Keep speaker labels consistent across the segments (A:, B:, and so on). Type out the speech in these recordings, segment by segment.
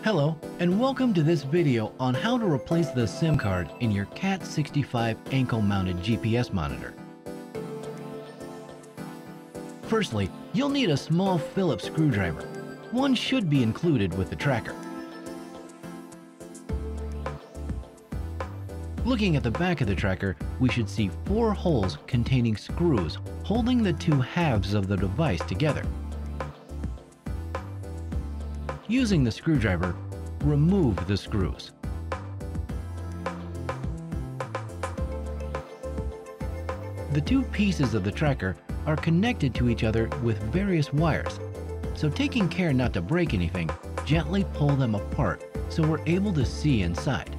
A: Hello, and welcome to this video on how to replace the SIM card in your CAT-65 ankle-mounted GPS monitor. Firstly, you'll need a small Phillips screwdriver. One should be included with the tracker. Looking at the back of the tracker, we should see 4 holes containing screws holding the 2 halves of the device together. Using the screwdriver, remove the screws. The 2 pieces of the tracker are connected to each other with various wires, so taking care not to break anything, gently pull them apart so we're able to see inside.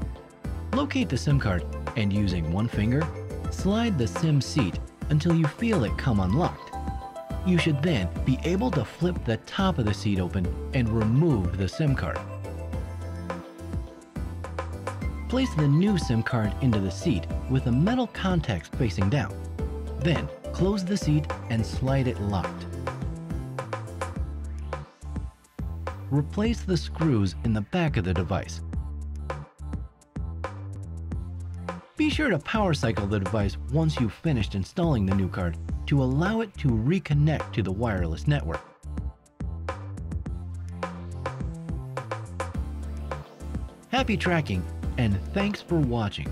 A: Locate the SIM card and using one finger, slide the SIM seat until you feel it come unlocked. You should then be able to flip the top of the seat open and remove the SIM card. Place the new SIM card into the seat with the metal contacts facing down. Then close the seat and slide it locked. Replace the screws in the back of the device. Be sure to power cycle the device once you've finished installing the new card to allow it to reconnect to the wireless network. Happy tracking, and thanks for watching.